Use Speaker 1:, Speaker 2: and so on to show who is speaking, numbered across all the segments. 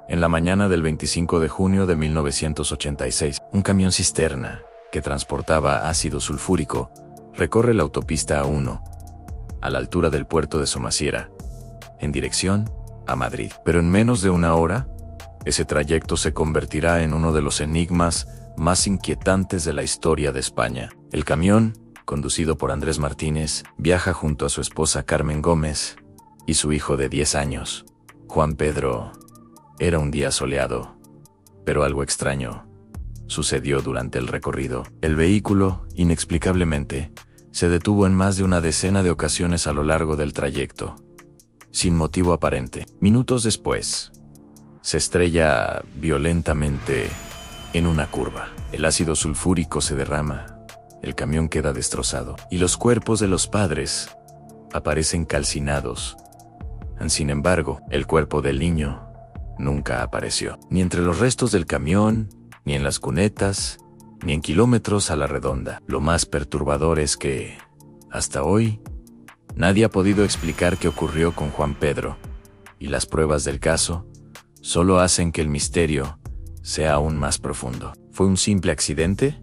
Speaker 1: En la mañana del 25 de junio de 1986, un camión cisterna, que transportaba ácido sulfúrico, recorre la autopista A1, a la altura del puerto de Somosierra, en dirección a Madrid. Pero en menos de una hora, ese trayecto se convertirá en uno de los enigmas más inquietantes de la historia de España. El camión, conducido por Andrés Martínez, viaja junto a su esposa Carmen Gómez y su hijo de 10 años, Juan Pedro. Era un día soleado, pero algo extraño sucedió durante el recorrido. El vehículo, inexplicablemente, se detuvo en más de una decena de ocasiones a lo largo del trayecto, sin motivo aparente. Minutos después, se estrella violentamente en una curva. El ácido sulfúrico se derrama, el camión queda destrozado, y los cuerpos de los padres aparecen calcinados. Sin embargo, el cuerpo del niño nunca apareció, ni entre los restos del camión, ni en las cunetas, ni en kilómetros a la redonda. Lo más perturbador es que, hasta hoy, nadie ha podido explicar qué ocurrió con Juan Pedro, y las pruebas del caso solo hacen que el misterio sea aún más profundo. ¿Fue un simple accidente?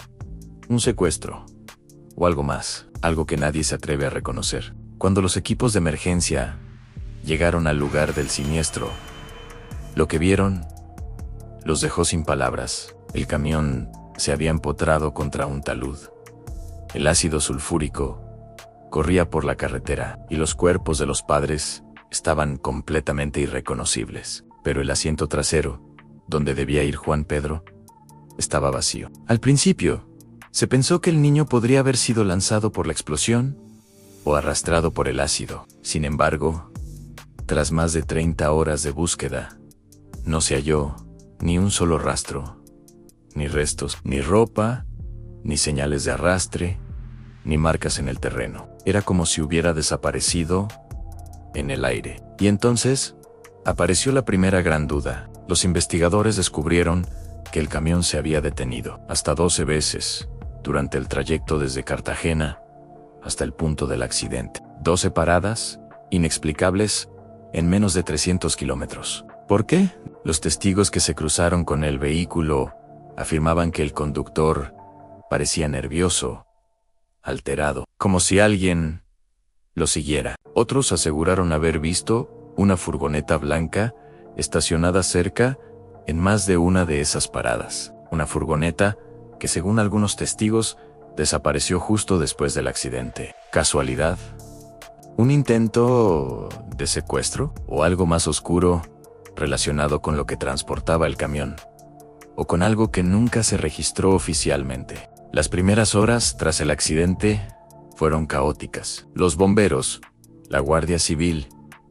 Speaker 1: ¿Un secuestro? ¿O algo más? Algo que nadie se atreve a reconocer. Cuando los equipos de emergencia llegaron al lugar del siniestro, lo que vieron los dejó sin palabras. El camión se había empotrado contra un talud. El ácido sulfúrico corría por la carretera y los cuerpos de los padres estaban completamente irreconocibles. Pero el asiento trasero, donde debía ir Juan Pedro, estaba vacío. Al principio, se pensó que el niño podría haber sido lanzado por la explosión o arrastrado por el ácido. Sin embargo, tras más de 30 horas de búsqueda, no se halló ni un solo rastro, ni restos, ni ropa, ni señales de arrastre, ni marcas en el terreno. Era como si hubiera desaparecido en el aire. Y entonces apareció la primera gran duda. Los investigadores descubrieron que el camión se había detenido hasta 12 veces durante el trayecto desde Cartagena hasta el punto del accidente. 12 paradas inexplicables en menos de 300 kilómetros. ¿Por qué? Los testigos que se cruzaron con el vehículo afirmaban que el conductor parecía nervioso, alterado, como si alguien lo siguiera. Otros aseguraron haber visto una furgoneta blanca estacionada cerca en más de una de esas paradas. Una furgoneta que, según algunos testigos, desapareció justo después del accidente. ¿Casualidad? ¿Un intento de secuestro? ¿O algo más oscuro relacionado con lo que transportaba el camión? ¿O con algo que nunca se registró oficialmente? Las primeras horas tras el accidente fueron caóticas. Los bomberos, la Guardia Civil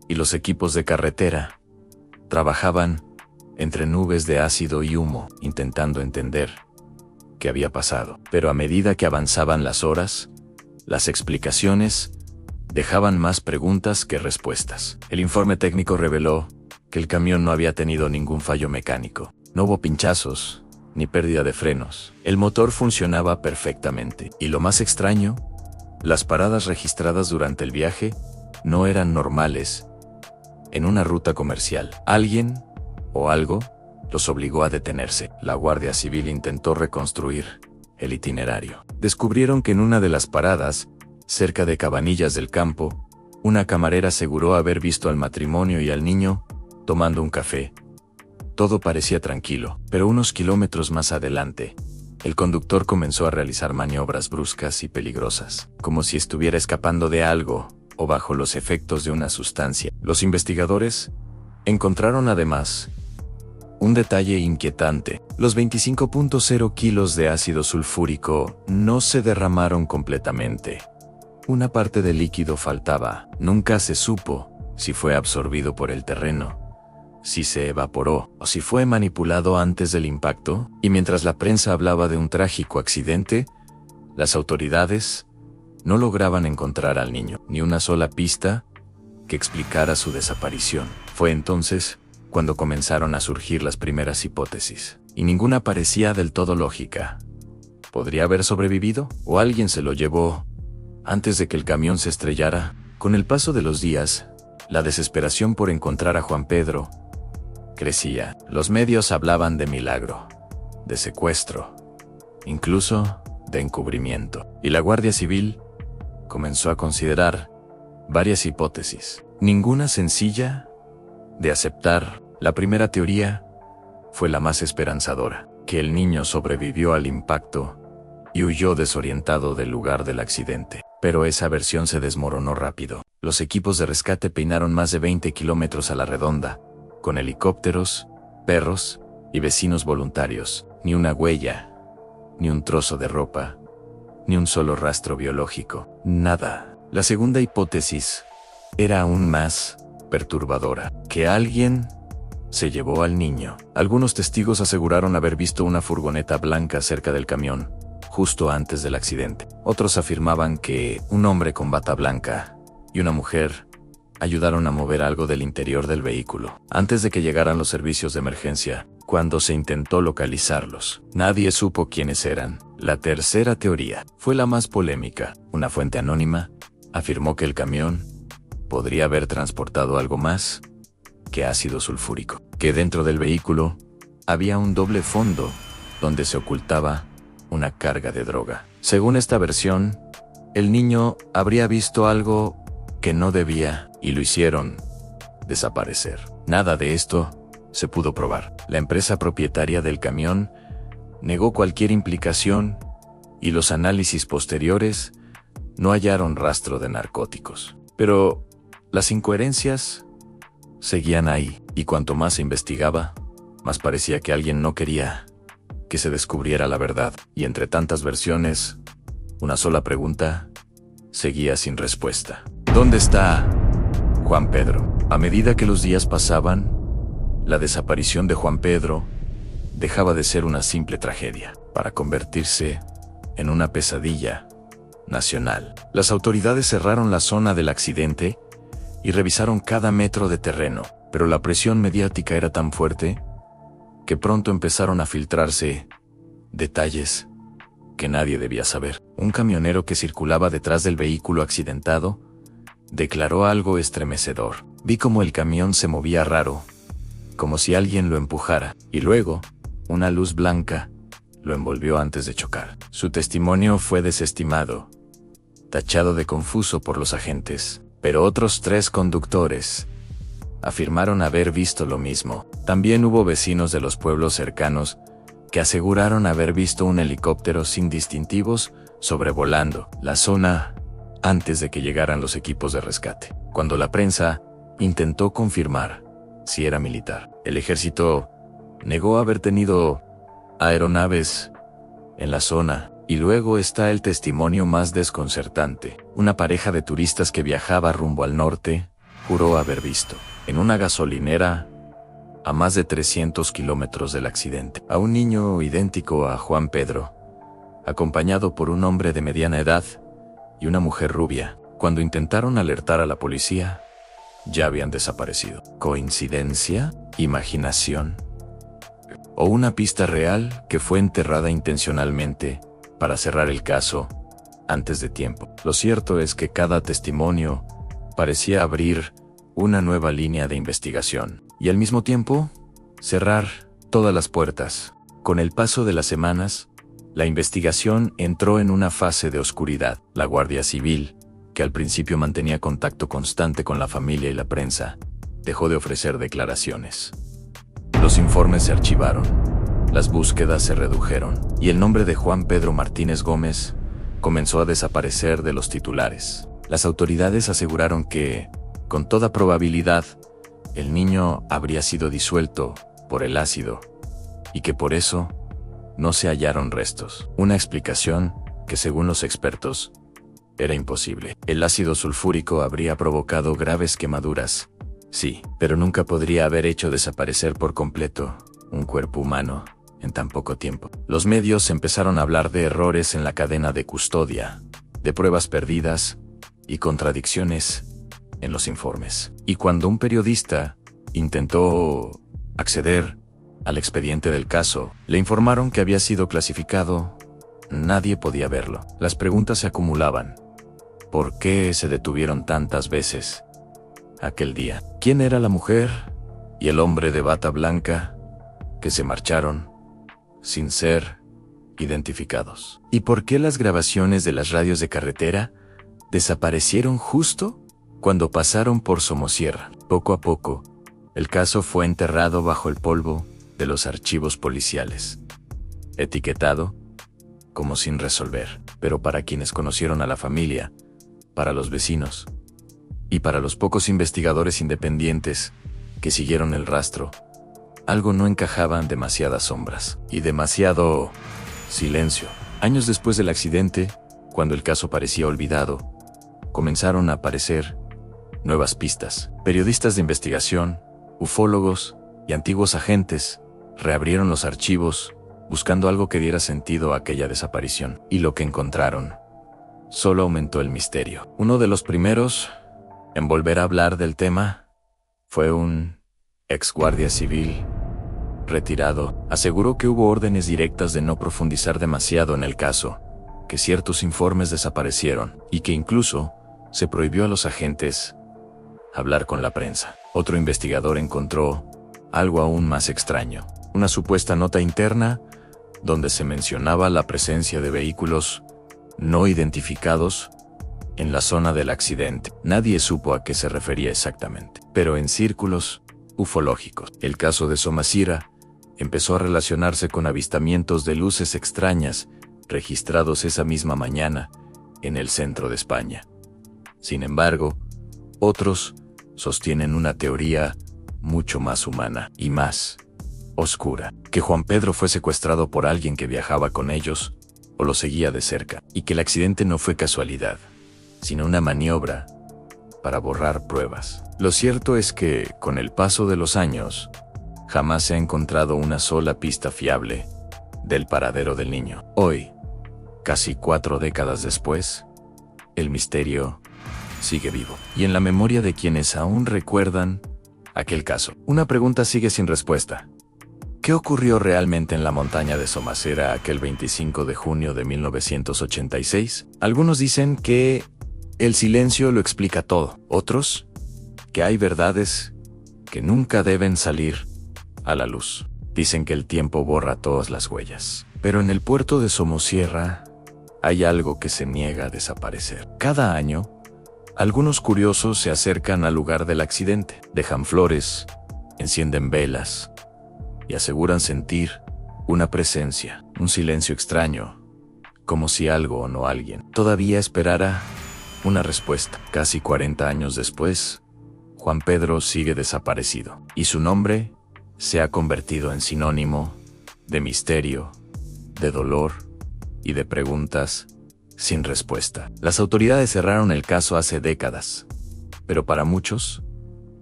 Speaker 1: y los equipos de carretera trabajaban entre nubes de ácido y humo, intentando entender qué había pasado. Pero a medida que avanzaban las horas, las explicaciones dejaban más preguntas que respuestas. El informe técnico reveló que el camión no había tenido ningún fallo mecánico. No hubo pinchazos, ni pérdida de frenos. El motor funcionaba perfectamente. Y lo más extraño, las paradas registradas durante el viaje no eran normales. En una ruta comercial, alguien o algo los obligó a detenerse. La Guardia Civil intentó reconstruir el itinerario. Descubrieron que en una de las paradas, cerca de Cabanillas del Campo, una camarera aseguró haber visto al matrimonio y al niño tomando un café. Todo parecía tranquilo, pero unos kilómetros más adelante, el conductor comenzó a realizar maniobras bruscas y peligrosas, como si estuviera escapando de algo o bajo los efectos de una sustancia. Los investigadores encontraron además un detalle inquietante. Los 25.0 kilos de ácido sulfúrico no se derramaron completamente. Una parte del líquido faltaba. Nunca se supo si fue absorbido por el terreno, si se evaporó o si fue manipulado antes del impacto. Y mientras la prensa hablaba de un trágico accidente, las autoridades no lograban encontrar al niño, ni una sola pista que explicara su desaparición. Fue entonces cuando comenzaron a surgir las primeras hipótesis, y ninguna parecía del todo lógica. ¿Podría haber sobrevivido? ¿O alguien se lo llevó antes de que el camión se estrellara? Con el paso de los días, la desesperación por encontrar a Juan Pedro crecía. Los medios hablaban de milagro, de secuestro, incluso de encubrimiento. Y la Guardia Civil comenzó a considerar varias hipótesis, ninguna sencilla de aceptar. La primera teoría fue la más esperanzadora, que el niño sobrevivió al impacto y huyó desorientado del lugar del accidente. Pero esa versión se desmoronó rápido. Los equipos de rescate peinaron más de 20 kilómetros a la redonda, con helicópteros, perros y vecinos voluntarios. Ni una huella, ni un trozo de ropa, ni un solo rastro biológico. Nada. La segunda hipótesis era aún más perturbadora, que alguien se llevó al niño. Algunos testigos aseguraron haber visto una furgoneta blanca cerca del camión, justo antes del accidente. Otros afirmaban que un hombre con bata blanca y una mujer ayudaron a mover algo del interior del vehículo antes de que llegaran los servicios de emergencia. Cuando se intentó localizarlos, nadie supo quiénes eran. La tercera teoría fue la más polémica. Una fuente anónima afirmó que el camión podría haber transportado algo más que ácido sulfúrico, que dentro del vehículo había un doble fondo donde se ocultaba una carga de droga. Según esta versión, el niño habría visto algo que no debía y lo hicieron desaparecer. Nada de esto se pudo probar. La empresa propietaria del camión negó cualquier implicación y los análisis posteriores no hallaron rastro de narcóticos. Pero las incoherencias seguían ahí, y cuanto más se investigaba, más parecía que alguien no quería que se descubriera la verdad. Y entre tantas versiones, una sola pregunta seguía sin respuesta. ¿Dónde está Juan Pedro? A medida que los días pasaban, la desaparición de Juan Pedro dejaba de ser una simple tragedia para convertirse en una pesadilla nacional. Las autoridades cerraron la zona del accidente y revisaron cada metro de terreno, pero la presión mediática era tan fuerte que pronto empezaron a filtrarse detalles que nadie debía saber. Un camionero que circulaba detrás del vehículo accidentado declaró algo estremecedor. Vi cómo el camión se movía raro, como si alguien lo empujara, y luego, una luz blanca lo envolvió antes de chocar. Su testimonio fue desestimado, tachado de confuso por los agentes, pero otros 3 conductores afirmaron haber visto lo mismo. También hubo vecinos de los pueblos cercanos que aseguraron haber visto un helicóptero sin distintivos sobrevolando la zona antes de que llegaran los equipos de rescate. Cuando la prensa intentó confirmar si era militar, el ejército negó haber tenido aeronaves en la zona. Y luego está el testimonio más desconcertante. Una pareja de turistas que viajaba rumbo al norte juró haber visto, en una gasolinera a más de 300 kilómetros del accidente, a un niño idéntico a Juan Pedro, acompañado por un hombre de mediana edad y una mujer rubia. Cuando intentaron alertar a la policía, ya habían desaparecido. ¿Coincidencia? ¿Imaginación? ¿O una pista real que fue enterrada intencionalmente para cerrar el caso antes de tiempo? Lo cierto es que cada testimonio parecía abrir una nueva línea de investigación y al mismo tiempo cerrar todas las puertas. Con el paso de las semanas, la investigación entró en una fase de oscuridad. La Guardia Civil, que al principio mantenía contacto constante con la familia y la prensa, dejó de ofrecer declaraciones. Los informes se archivaron, las búsquedas se redujeron, y el nombre de Juan Pedro Martínez Gómez comenzó a desaparecer de los titulares. Las autoridades aseguraron que, con toda probabilidad, el niño habría sido disuelto por el ácido, y que por eso no se hallaron restos. Una explicación que, según los expertos, era imposible. El ácido sulfúrico habría provocado graves quemaduras, sí, pero nunca podría haber hecho desaparecer por completo un cuerpo humano en tan poco tiempo. Los medios empezaron a hablar de errores en la cadena de custodia, de pruebas perdidas y contradicciones en los informes. Y cuando un periodista intentó acceder al expediente del caso, le informaron que había sido clasificado. Nadie podía verlo. Las preguntas se acumulaban. ¿Por qué se detuvieron tantas veces aquel día? ¿Quién era la mujer y el hombre de bata blanca, que se marcharon sin ser identificados. ¿Y por qué las grabaciones de las radios de carretera desaparecieron justo cuando pasaron por Somosierra? Poco a poco, el caso fue enterrado bajo el polvo de los archivos policiales, etiquetado como sin resolver. Pero para quienes conocieron a la familia, para los vecinos y para los pocos investigadores independientes que siguieron el rastro, algo no encajaban: demasiadas sombras y demasiado silencio. Años después del accidente, cuando el caso parecía olvidado, comenzaron a aparecer nuevas pistas. Periodistas de investigación, ufólogos y antiguos agentes reabrieron los archivos buscando algo que diera sentido a aquella desaparición. Y lo que encontraron solo aumentó el misterio. Uno de los primeros en volver a hablar del tema fue un ex guardia civil retirado. Aseguró que hubo órdenes directas de no profundizar demasiado en el caso, que ciertos informes desaparecieron y que incluso se prohibió a los agentes hablar con la prensa. Otro investigador encontró algo aún más extraño: una supuesta nota interna donde se mencionaba la presencia de vehículos no identificados en la zona del accidente. Nadie supo a qué se refería exactamente, pero en círculos ufológicos, el caso de Somosierra empezó a relacionarse con avistamientos de luces extrañas registrados esa misma mañana en el centro de España. Sin embargo, otros sostienen una teoría mucho más humana y más oscura: que Juan Pedro fue secuestrado por alguien que viajaba con ellos o lo seguía de cerca, y que el accidente no fue casualidad, sino una maniobra para borrar pruebas. Lo cierto es que, con el paso de los años, jamás se ha encontrado una sola pista fiable del paradero del niño. Hoy, casi 4 décadas después, el misterio sigue vivo y en la memoria de quienes aún recuerdan aquel caso. Una pregunta sigue sin respuesta: ¿qué ocurrió realmente en la montaña de Somosierra aquel 25 de junio de 1986? Algunos dicen que el silencio lo explica todo. Otros, que hay verdades que nunca deben salir a la luz. Dicen que el tiempo borra todas las huellas. Pero en el puerto de Somosierra hay algo que se niega a desaparecer. Cada año, algunos curiosos se acercan al lugar del accidente, dejan flores, encienden velas y aseguran sentir una presencia, un silencio extraño, como si algo o no alguien todavía esperara una respuesta. Casi 40 años después, Juan Pedro sigue desaparecido y su nombre se ha convertido en sinónimo de misterio, de dolor y de preguntas sin respuesta. Las autoridades cerraron el caso hace décadas, pero para muchos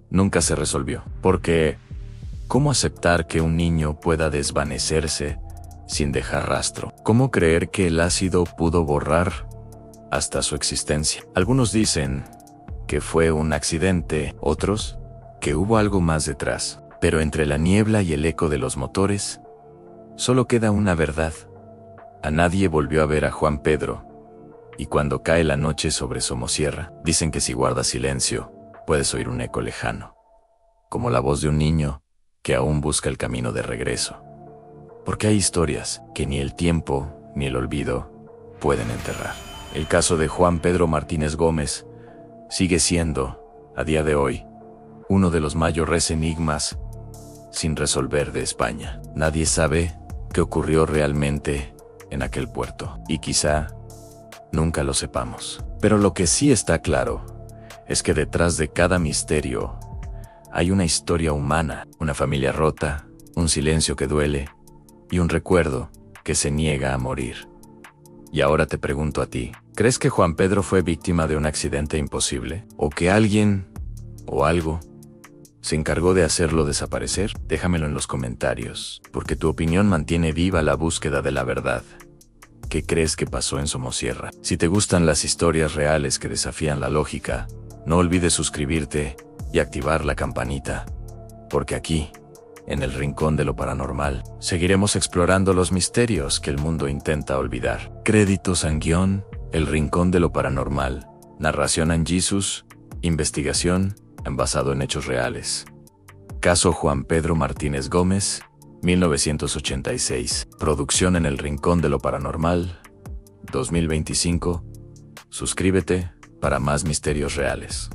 Speaker 1: nunca se resolvió. Porque ¿cómo aceptar que un niño pueda desvanecerse sin dejar rastro? ¿Cómo creer que el ácido pudo borrar hasta su existencia? Algunos dicen que fue un accidente, otros que hubo algo más detrás. Pero entre la niebla y el eco de los motores, solo queda una verdad: a nadie volvió a ver a Juan Pedro. Y cuando cae la noche sobre Somosierra, dicen que si guardas silencio, puedes oír un eco lejano, como la voz de un niño que aún busca el camino de regreso. Porque hay historias que ni el tiempo ni el olvido pueden enterrar. El caso de Juan Pedro Martínez Gómez sigue siendo, a día de hoy, uno de los mayores enigmas sin resolver de España. Nadie sabe qué ocurrió realmente en aquel puerto, y quizá nunca lo sepamos. Pero lo que sí está claro es que detrás de cada misterio hay una historia humana, una familia rota, un silencio que duele y un recuerdo que se niega a morir. Y ahora te pregunto a ti: ¿crees que Juan Pedro fue víctima de un accidente imposible? ¿O que alguien o algo se encargó de hacerlo desaparecer? Déjamelo en los comentarios, porque tu opinión mantiene viva la búsqueda de la verdad. ¿Qué crees que pasó en Somosierra? Si te gustan las historias reales que desafían la lógica, no olvides suscribirte y activar la campanita, porque aquí, en el Rincón de lo Paranormal, seguiremos explorando los misterios que el mundo intenta olvidar. Créditos en guión: El Rincón de lo Paranormal. Narración en Jesus. Investigación basado en hechos reales. Caso Juan Pedro Martínez Gómez, 1986. Producción en el Rincón de lo Paranormal, 2025. Suscríbete para más misterios reales.